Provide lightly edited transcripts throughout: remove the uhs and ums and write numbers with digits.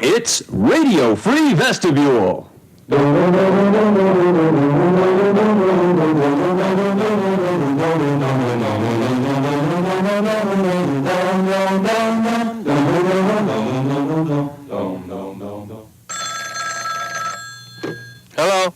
It's Radio Free Vestibule. Hello?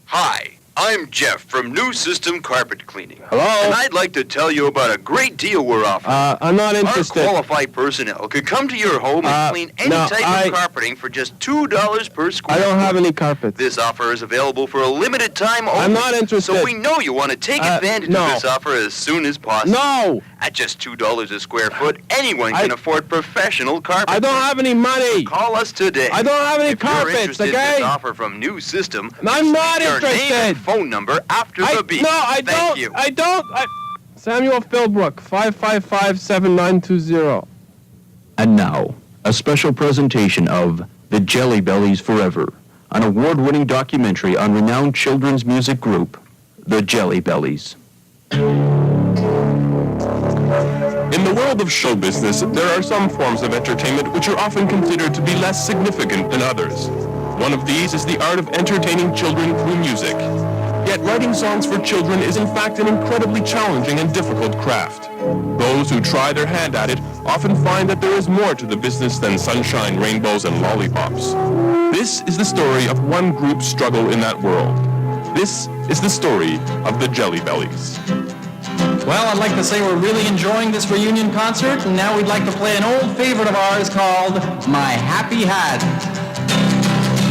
Hi, I'm Jeff from New System Carpet Cleaning. Hello? And I'd like to tell you about a great deal we're offering. I'm not interested. Our qualified personnel could come to your home and clean any type of carpeting for just $2 per square I don't foot. have any carpets. This offer is available for a limited time only. I'm not interested. So we know you want to take advantage of this offer as soon as possible. No! At just $2 a square foot, anyone can afford professional carpet. I don't have any money. Call us today. I don't have any if you're carpets, interested okay? in this offer from New System, I'm not your name interested. and phone number after the beep. No, I Thank don't. you. I don't. Samuel Philbrook, 555-7920. And now, a special presentation of The Jelly Bellies Forever, an award-winning documentary on renowned children's music group, The Jelly Bellies. In the world of show business, there are some forms of entertainment which are often considered to be less significant than others. One of these is the art of entertaining children through music. Yet writing songs for children is in fact an incredibly challenging and difficult craft. Those who try their hand at it often find that there is more to the business than sunshine, rainbows, and lollipops. This is the story of one group's struggle in that world. This is the story of the Jelly Bellies. Well, I'd like to say we're really enjoying this reunion concert, and now we'd like to play an old favorite of ours called My Happy Hat.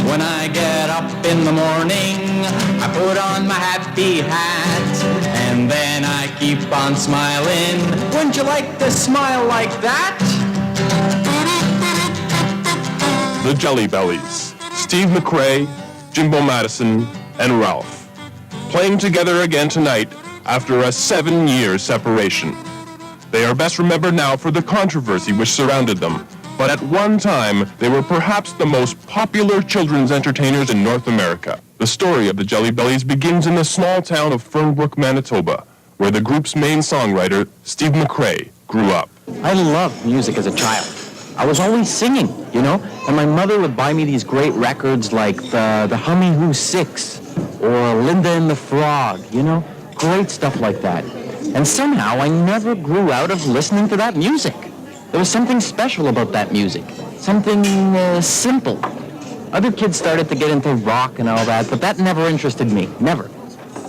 When I get up in the morning, I put on my happy hat, and then I keep on smiling. Wouldn't you like to smile like that? The Jelly Bellies. Steve McRae, Jimbo Madison, and Ralph. Playing together again tonight after a 7-year separation. They are best remembered now for the controversy which surrounded them, but at one time, they were perhaps the most popular children's entertainers in North America. The story of the Jelly Bellies begins in the small town of Fernbrook, Manitoba, where the group's main songwriter, Steve McRae, grew up. I loved music as a child. I was always singing, you know, and my mother would buy me these great records like the Hummy Who 6 or Linda and the Frog, you know, great stuff like that. And somehow I never grew out of listening to that music. There was something special about that music, something simple. Other kids started to get into rock and all that, but that never interested me, never.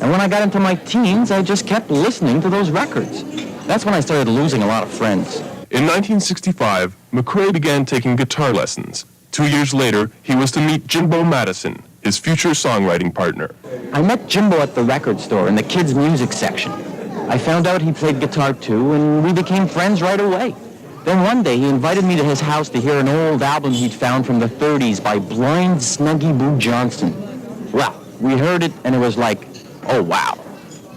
And when I got into my teens, I just kept listening to those records. That's when I started losing a lot of friends. In 1965, McRae began taking guitar lessons. 2 years later, he was to meet Jimbo Madison, his future songwriting partner. I met Jimbo at the record store in the kids' music section. I found out he played guitar too, and we became friends right away. Then one day, he invited me to his house to hear an old album he'd found from the 30s by Blind Snuggy Boo Johnson. Well, we heard it, and it was like, oh, wow.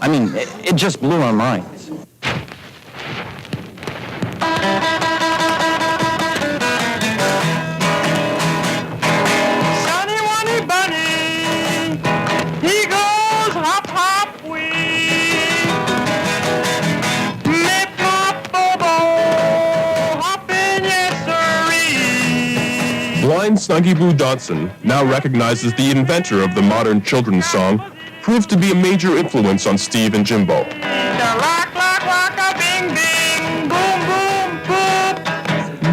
I mean, it just blew our minds. Sunny, Wunny, Bunny, he goes hop, hop, wee. Mip, mop, bobo, hoppin', yes, sirree. Blind Snuggy Boo Johnson, now recognized as the inventor of the modern children's song, proved to be a major influence on Steve and Jimbo.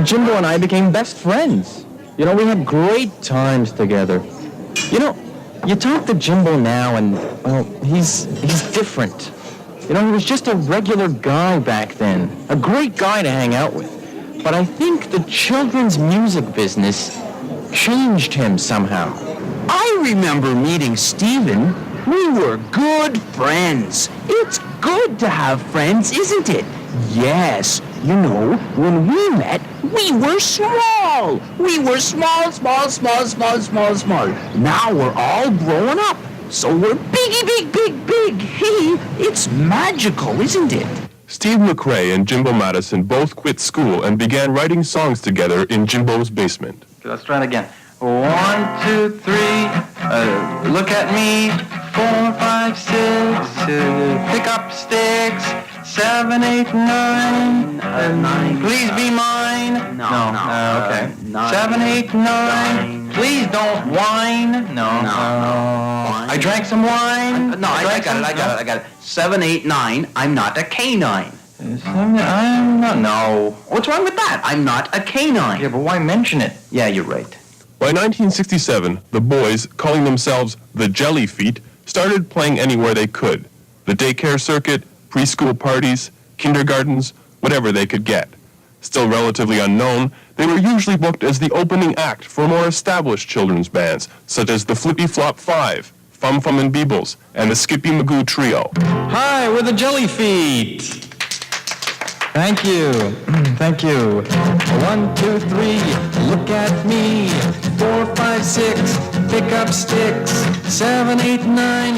Jimbo and I became best friends. You know, we had great times together. You know, you talk to Jimbo now and, well, he's different. You know, he was just a regular guy back then, a great guy to hang out with. But I think the children's music business changed him somehow. I remember meeting Stephen. We were good friends. It's good to have friends, isn't it? Yes. You know, when we met, we were small. We were small. Now we're all growing up. So we're big. It's magical, isn't it? Steve McRae and Jimbo Madison both quit school and began writing songs together in Jimbo's basement. Let's try it again. 1, 2, 3, look at me. 4, 5, 6, pick up sticks. 7, 8, 9. 9. Please be mine. No. Okay. 7, 8, 9. Please don't whine. No. I drank some wine. I got it. 7, 8, 9. I'm not a canine. I'm not. No. What's wrong with that? I'm not a canine. Yeah, but why mention it? Yeah, you're right. By 1967, the boys, calling themselves the Jelly Feet, started playing anywhere they could. The daycare circuit, preschool parties, kindergartens, whatever they could get. Still relatively unknown, they were usually booked as the opening act for more established children's bands, such as the Flippy Flop 5, Fum Fum and Beebles, and the Skippy Magoo Trio. Hi, we're the Jelly Feet. Thank you. Thank you. 1, 2, 3, look at me. 4, 5, 6, pick up sticks. 7, 8, 9,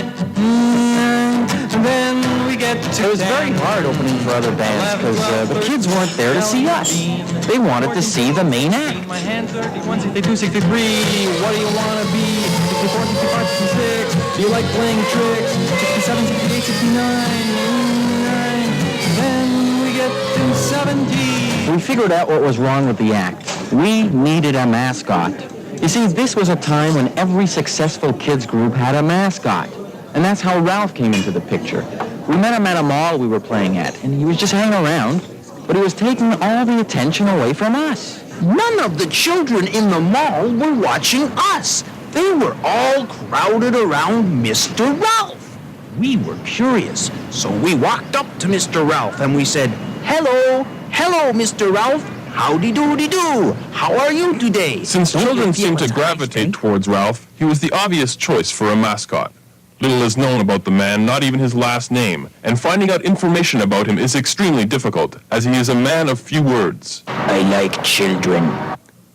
and then we get to It was very hard opening for other bands because the kids weren't there to see us. They wanted to see the main act. My hands 31, 62, 63. What do you want to be? 64, 65, 66. Do you like playing tricks? 67, 68, 69. Then we get to 70. We figured out what was wrong with the act. We needed a mascot. You see, this was a time when every successful kids group had a mascot. And that's how Ralph came into the picture. We met him at a mall we were playing at, and he was just hanging around, but he was taking all the attention away from us. None of the children in the mall were watching us. They were all crowded around Mr. Ralph. We were curious, so we walked up to Mr. Ralph and we said, "Hello, Mr. Ralph. Howdy-doody-do. How are you today?" Since Don't children you feel seemed to attacked, gravitate eh? towards Ralph, he was the obvious choice for a mascot. Little is known about the man, not even his last name, and finding out information about him is extremely difficult, as he is a man of few words. I like children.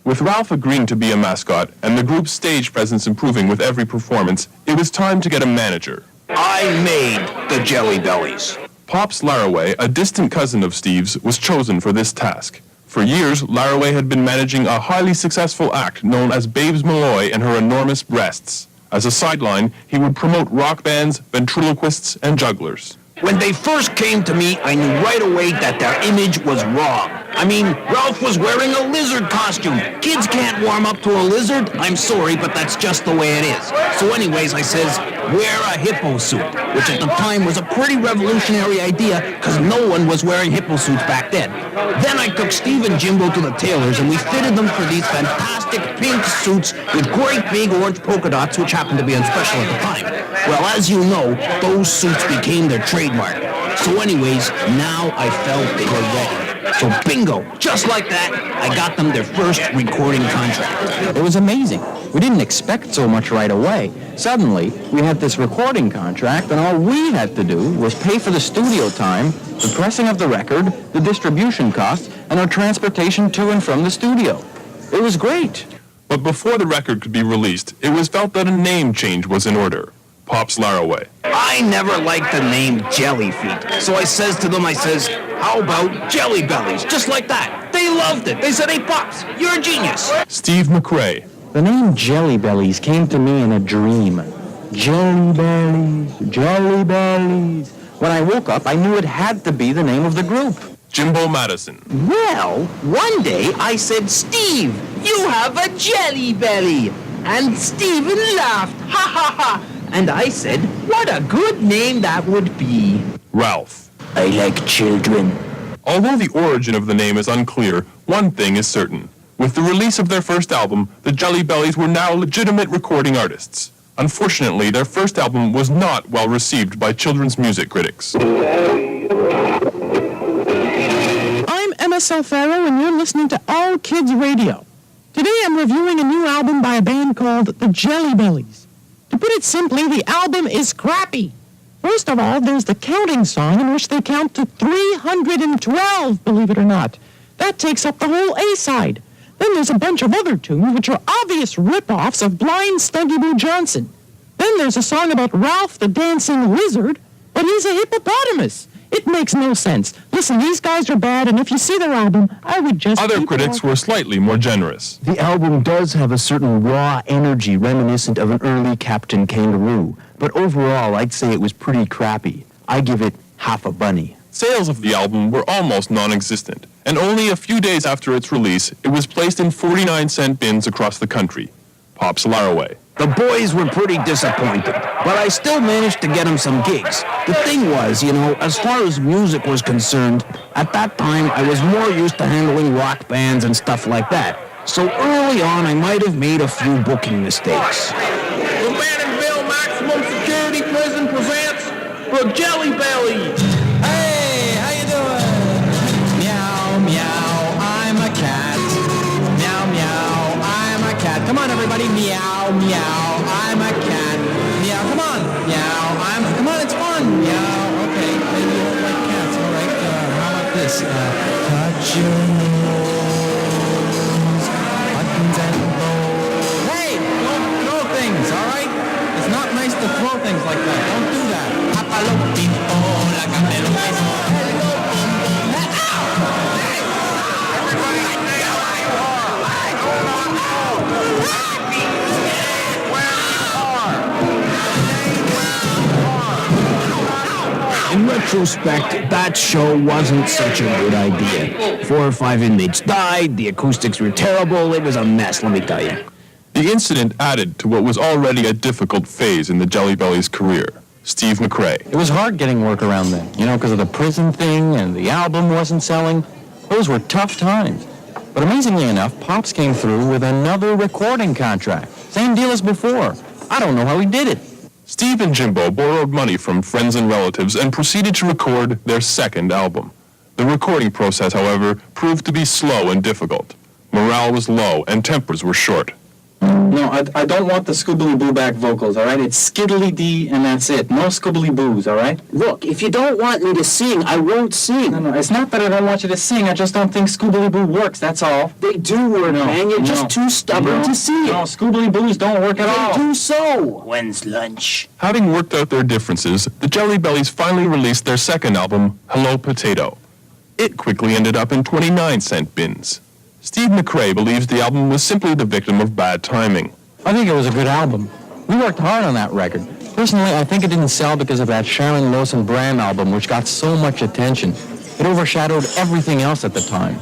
With Ralph agreeing to be a mascot, and the group's stage presence improving with every performance, it was time to get a manager. I made the Jelly Bellies. Pops Laraway, a distant cousin of Steve's, was chosen for this task. For years, Laraway had been managing a highly successful act known as Babes Malloy and Her Enormous Breasts. As a sideline, he would promote rock bands, ventriloquists, and jugglers. When they first came to me, I knew right away that their image was wrong. I mean, Ralph was wearing a lizard costume. Kids can't warm up to a lizard. I'm sorry, but that's just the way it is. So anyways, I says, wear a hippo suit, which at the time was a pretty revolutionary idea because no one was wearing hippo suits back then. Then I took Steve and Jimbo to the tailors and we fitted them for these fantastic pink suits with great big orange polka dots, which happened to be on special at the time. Well, as you know, those suits became their trademark. So anyways, now I felt they were ready. So bingo, just like that, I got them their first recording contract. It was amazing. We didn't expect so much right away. Suddenly, we had this recording contract, and all we had to do was pay for the studio time, the pressing of the record, the distribution costs, and our transportation to and from the studio. It was great. But before the record could be released, it was felt that a name change was in order. Pops Laraway. I never liked the name Jelly Feet. So I says to them, how about Jelly Bellies? Just like that. They loved it. They said, hey, Pops, you're a genius. Steve McRae. The name Jelly Bellies came to me in a dream. Jelly Bellies, Jelly Bellies. When I woke up, I knew it had to be the name of the group. Jimbo Madison. Well, one day I said, Steve, you have a jelly belly. And Steven laughed, ha ha ha. And I said, what a good name that would be. Ralph. I like children. Although the origin of the name is unclear, one thing is certain. With the release of their first album, the Jelly Bellies were now legitimate recording artists. Unfortunately, their first album was not well received by children's music critics. I'm Emma Salfaro, and you're listening to All Kids Radio. Today I'm reviewing a new album by a band called the Jelly Bellies. To put it simply, the album is crappy. First of all, there's the counting song in which they count to 312, believe it or not. That takes up the whole A-side. Then there's a bunch of other tunes which are obvious rip-offs of Blind Snuggy Boo Johnson. Then there's a song about Ralph the Dancing Lizard, but he's a hippopotamus. It makes no sense. Listen, these guys are bad, and if you see their album, I would just... Other critics were slightly more generous. The album does have a certain raw energy reminiscent of an early Captain Kangaroo, but overall, I'd say it was pretty crappy. I give it half a bunny. Sales of the album were almost non-existent, and only a few days after its release, it was placed in 49-cent bins across the country. Pop's Laraway. The boys were pretty disappointed, but I still managed to get them some gigs. The thing was, as far as music was concerned, at that time I was more used to handling rock bands and stuff like that. So early on I might have made a few booking mistakes. The Vestibule Maximum Security Prison presents the Jelly Bellies. Hey, how you doing? Meow, meow, I'm a cat. Meow, meow, I'm a cat. Come on, everybody. Meow, meow, I'm a cat. Meow, come on. Meow, come on, it's fun. Meow, okay. Maybe you don't like cats. All right, how about this? Touch your nose, buttons and bows. Hey, don't throw things, all right? It's not nice to throw things like that. Don't do that. Hello, In retrospect, that show wasn't such a good idea. 4 or 5 inmates died, the acoustics were terrible, it was a mess, let me tell you. The incident added to what was already a difficult phase in the Jelly Bellies' career. Steve McRae. It was hard getting work around then, because of the prison thing and the album wasn't selling. Those were tough times. But amazingly enough, Pops came through with another recording contract. Same deal as before. I don't know how he did it. Steve and Jimbo borrowed money from friends and relatives and proceeded to record their second album. The recording process, however, proved to be slow and difficult. Morale was low and tempers were short. No, I don't want the scoobly-boo back vocals, all right? It's skiddly-dee and that's it. No scoobly-boos, all right? Look, if you don't want me to sing, I won't sing. No, it's not that I don't want you to sing. I just don't think scoobly-boo works, that's all. They do work, man. You're just too stubborn to see it. No, scoobly-boos don't work at all. They do so. When's lunch? Having worked out their differences, the Jelly Bellies finally released their second album, Hello Potato. It quickly ended up in 29-cent bins. Steve McRae believes the album was simply the victim of bad timing. I think it was a good album. We worked hard on that record. Personally, I think it didn't sell because of that Sharon Lois and Bram album, which got so much attention. It overshadowed everything else at the time.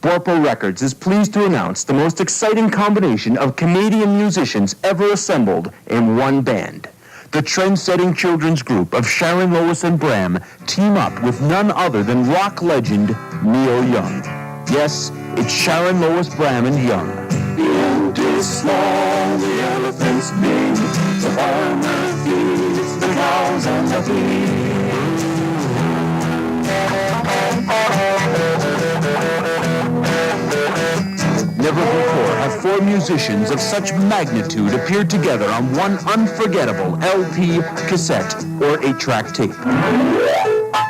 Borpo Records is pleased to announce the most exciting combination of Canadian musicians ever assembled in one band. The trend-setting children's group of Sharon Lois and Bram team up with none other than rock legend Neil Young. Yes, it's Sharon Lois Bram and Young. The old is small, the elephant's big, the farmer feeds the cows and the Never before have 4 musicians of such magnitude appeared together on one unforgettable LP, cassette, or 8-track tape.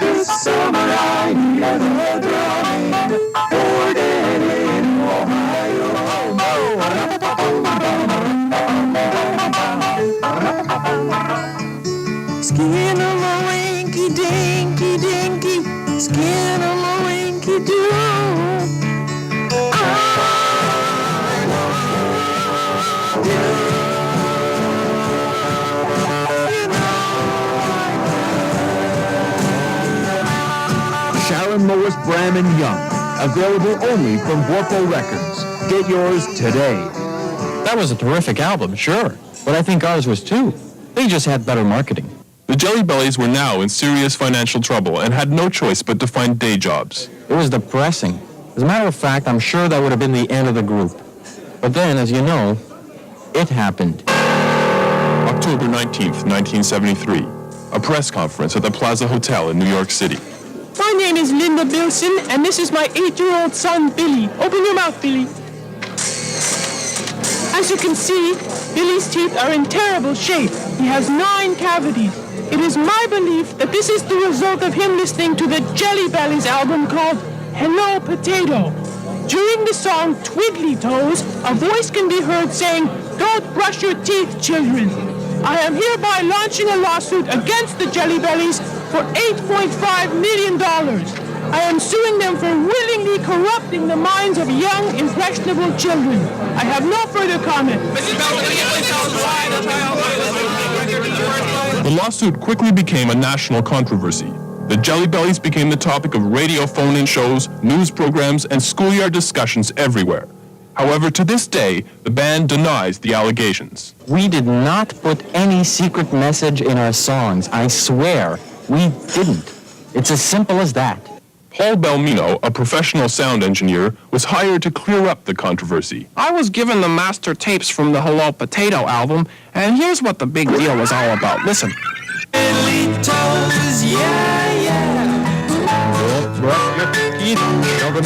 This summer I never drive Ford in Ohio. Skin 'em a winky dinky dinky, skin 'em a winky doo. Sharon Lois Bram and Young, available only from Borpo Records. Get yours today. That was a terrific album, sure. But I think ours was too. They just had better marketing. The Jelly Bellies were now in serious financial trouble and had no choice but to find day jobs. It was depressing. As a matter of fact, I'm sure that would have been the end of the group. But then, as you know, it happened. October 19th, 1973. A press conference at the Plaza Hotel in New York City. My name is Linda Bilson, and this is my 8-year-old son, Billy. Open your mouth, Billy. As you can see, Billy's teeth are in terrible shape. He has 9 cavities. It is my belief that this is the result of him listening to the Jelly Bellies album called Hello Potato. During the song Twiddly Toes, a voice can be heard saying, "Don't brush your teeth, children." I am hereby launching a lawsuit against the Jelly Bellies for $8.5 million. I am suing them for willingly corrupting the minds of young, impressionable children. I have no further comment. The lawsuit quickly became a national controversy. The Jelly Bellies became the topic of radio phone-in shows, news programs, and schoolyard discussions everywhere. However, to this day, the band denies the allegations. We did not put any secret message in our songs. I swear, we didn't. It's as simple as that. Paul Belmino, a professional sound engineer, was hired to clear up the controversy. I was given the master tapes from the Hello Potato album, and here's what the big deal was all about. Listen. Twiddly toes, yeah, yeah. Don't brush your teeth, children.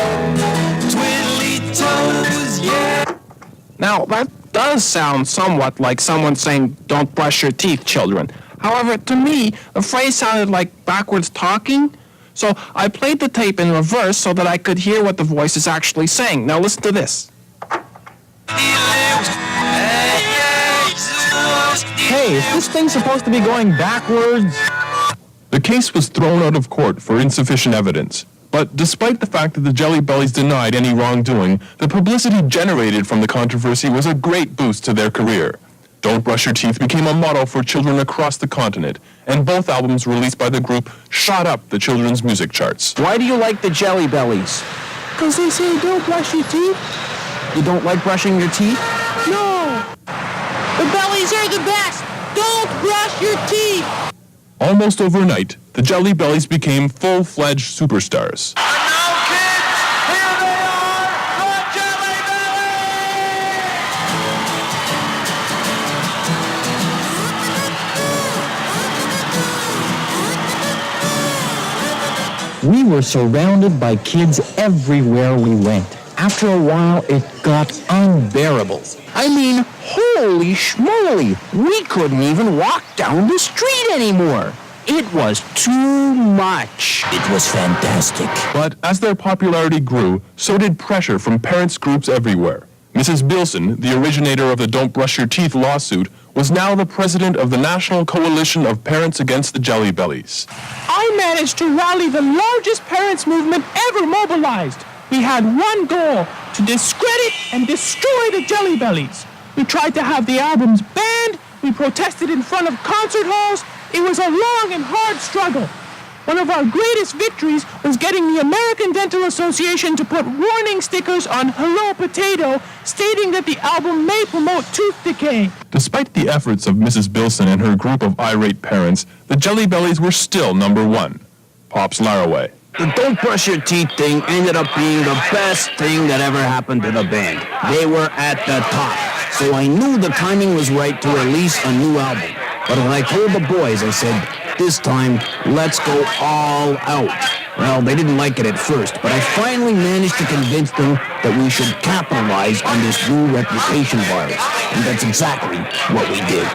Twiddly toes, yeah. Now, that does sound somewhat like someone saying, "Don't brush your teeth, children." However, to me, the phrase sounded like backwards talking. So I played the tape in reverse so that I could hear what the voice is actually saying. Now listen to this. Hey, is this thing supposed to be going backwards? The case was thrown out of court for insufficient evidence. But despite the fact that the Jelly Bellies denied any wrongdoing, the publicity generated from the controversy was a great boost to their career. Don't Brush Your Teeth became a motto for children across the continent, and both albums released by the group shot up the children's music charts. Why do you like the Jelly Bellies? Because they say don't brush your teeth. You don't like brushing your teeth? No. The Bellies are the best. Don't brush your teeth. Almost overnight, the Jelly Bellies became full-fledged superstars. We were surrounded by kids everywhere we went. After a while, it got unbearable. I mean, holy schmoly, we couldn't even walk down the street anymore. It was too much. It was fantastic. But as their popularity grew, so did pressure from parents' groups everywhere. Mrs. Bilson, the originator of the Don't Brush Your Teeth lawsuit, was now the president of the National Coalition of Parents Against the Jelly Bellies. I managed to rally the largest parents' movement ever mobilized. We had one goal, to discredit and destroy the Jelly Bellies. We tried to have the albums banned. We protested in front of concert halls. It was a long and hard struggle. One of our greatest victories was getting the American Dental Association to put warning stickers on Hello Potato stating that the album may promote tooth decay. Despite the efforts of Mrs. Bilson and her group of irate parents, the Jelly Bellies were still number one. Pops Laraway. The Don't Brush Your Teeth thing ended up being the best thing that ever happened to the band. They were at the top, so I knew the timing was right to release a new album. But when I told the boys, I said, this time, let's go all out. Well, they didn't like it at first, but I finally managed to convince them that we should capitalize on this new reputation of ours. And that's exactly what we did.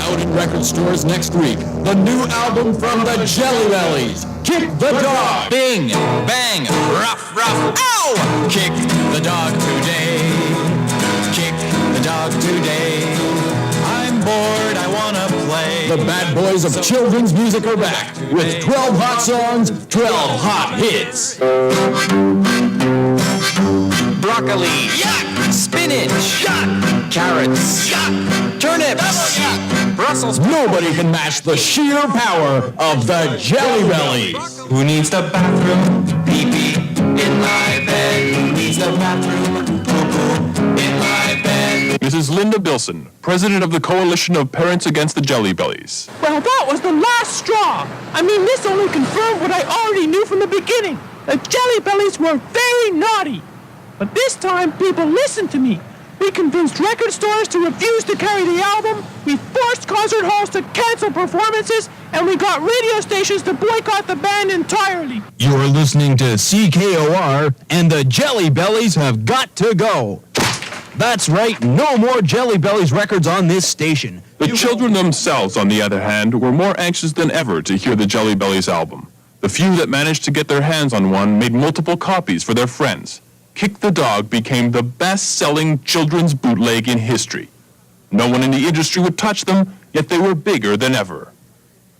Out in record stores next week, the new album from the Jelly Bellies, Kick the Dog. Bing, bang, rough, rough, ow! Kick the dog today. Kick the dog today. I'm bored, I wanna play. The bad boys of children's music are back with 12 hot songs, 12 hot hits. Broccoli, yuck! Spinach, yuck! Carrots, yuck! Turnips, yuck! Brussels. Nobody can match the sheer power of the Jelly Bellies. Who needs the bathroom? Pee-pee in my bed. Who needs the bathroom? Poo-poo in my bed. Mrs. Linda Bilson, president of the Coalition of Parents Against the Jelly Bellies. Well, that was the last straw. I mean, this only confirmed what I already knew from the beginning. The Jelly Bellies were very naughty. But this time, people listened to me. We convinced record stores to refuse to carry the album, we forced concert halls to cancel performances, and we got radio stations to boycott the band entirely. You're listening to CKOR, and the Jelly Bellies have got to go. That's right, no more Jelly Bellies records on this station. The children themselves, on the other hand, were more anxious than ever to hear the Jelly Bellies album. The few that managed to get their hands on one made multiple copies for their friends. Kick the Dog became the best-selling children's bootleg in history. No one in the industry would touch them, yet they were bigger than ever.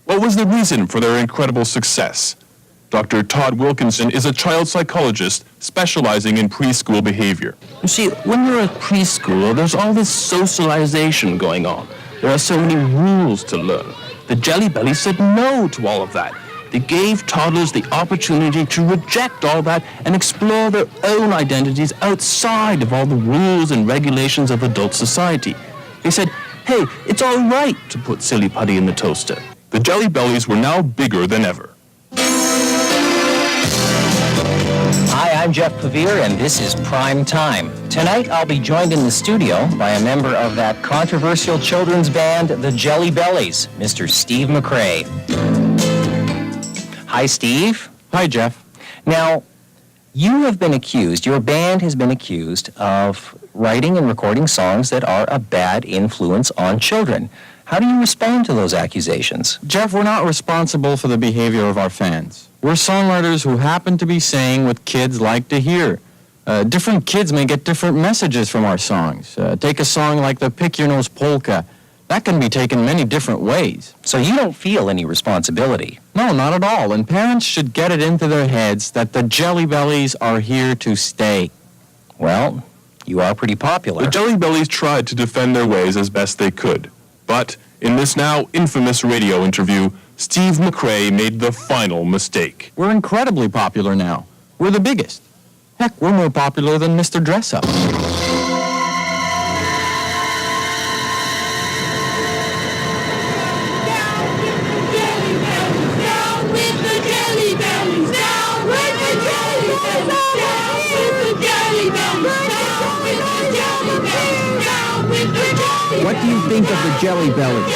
What was the reason for their incredible success? Dr. Todd Wilkinson is a child psychologist specializing in preschool behavior. You see, when you're a preschooler, there's all this socialization going on. There are so many rules to learn. The Jelly Bellies said no to all of that. They gave toddlers the opportunity to reject all that and explore their own identities outside of all the rules and regulations of adult society. They said, hey, it's all right to put silly putty in the toaster. The Jelly Bellies were now bigger than ever. Hi, I'm Jeff Pavir, and this is Prime Time. Tonight, I'll be joined in the studio by a member of that controversial children's band, the Jelly Bellies, Mr. Steve McCrae. Hi, Steve. Hi, Jeff. Now, you have been accused, your band has been accused of writing and recording songs that are a bad influence on children. How do you respond to those accusations? Jeff, we're not responsible for the behavior of our fans. We're songwriters who happen to be saying what kids like to hear. Different kids may get different messages from our songs. Take a song like the Pick Your Nose Polka. That can be taken many different ways. So you don't feel any responsibility? No, not at all. And parents should get it into their heads that the Jelly Bellies are here to stay. Well, you are pretty popular. The Jelly Bellies tried to defend their ways as best they could. But in this now infamous radio interview, Steve McCrae made the final mistake. We're incredibly popular now. We're the biggest. Heck, we're more popular than Mr. Dress-Up. What do you think of the Jelly Bellies?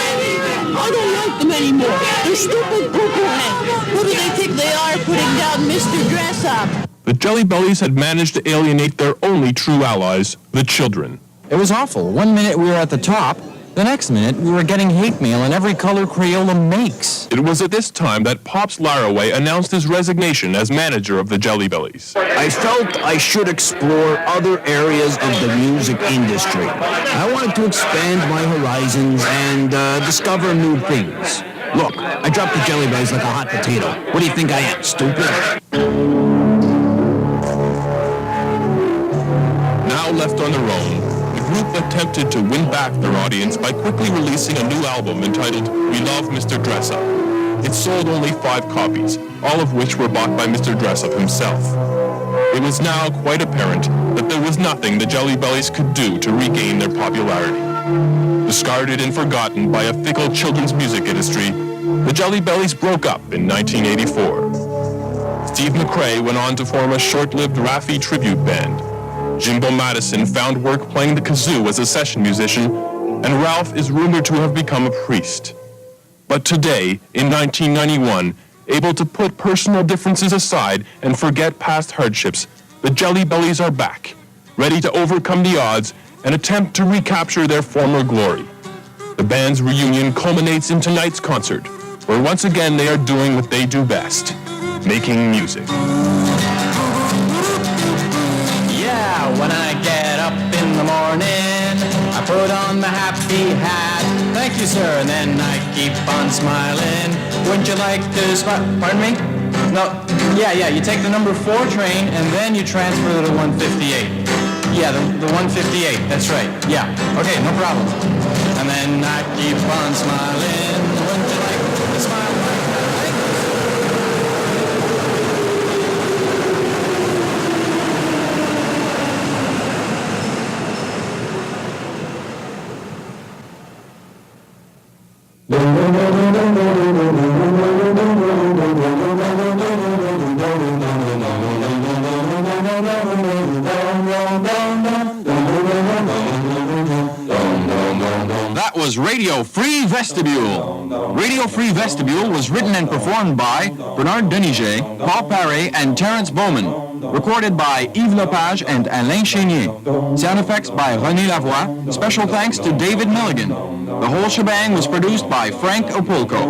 I don't like them anymore. They're stupid poo-poo heads. Who do they think they are putting down Mr. Dress-Up? The Jelly Bellies had managed to alienate their only true allies, the children. It was awful. One minute we were at the top. The next minute, we were getting hate mail in every color Crayola makes. It was at this time that Pops Laraway announced his resignation as manager of the Jelly Bellies. I felt I should explore other areas of the music industry. I wanted to expand my horizons and discover new things. Look, I dropped the Jelly Bellies like a hot potato. What do you think I am, stupid? Now left on their own, the group attempted to win back their audience by quickly releasing a new album entitled We Love Mr. Dress-Up. It sold only 5 copies, all of which were bought by Mr. Dress-Up himself. It was now quite apparent that there was nothing the Jelly Bellies could do to regain their popularity. Discarded and forgotten by a fickle children's music industry, the Jelly Bellies broke up in 1984. Steve McCrae went on to form a short-lived Raffi tribute band. Jimbo Madison found work playing the kazoo as a session musician, and Ralph is rumored to have become a priest. But today, in 1991, able to put personal differences aside and forget past hardships, the Jelly Bellies are back, ready to overcome the odds and attempt to recapture their former glory. The band's reunion culminates in tonight's concert, where once again they are doing what they do best, making music. When I get up in the morning, I put on the happy hat. Thank you, sir, and then I keep on smiling. Wouldn't you like to smile? Pardon me? No, yeah, you take the number 4 train, and then you transfer to the 158. Yeah, the 158, that's right. Yeah, okay, no problem. And then I keep on smiling. Wouldn't you like to smile? That was Radio Free Vestibule. Radio Free Vestibule was written and performed by Bernard Deniger, Paul Paré, and Terence Bowman. Recorded by Yves Lepage and Alain Chénier. Sound effects by René Lavoie. Special thanks to David Milligan. The whole shebang was produced by Frank Opolko.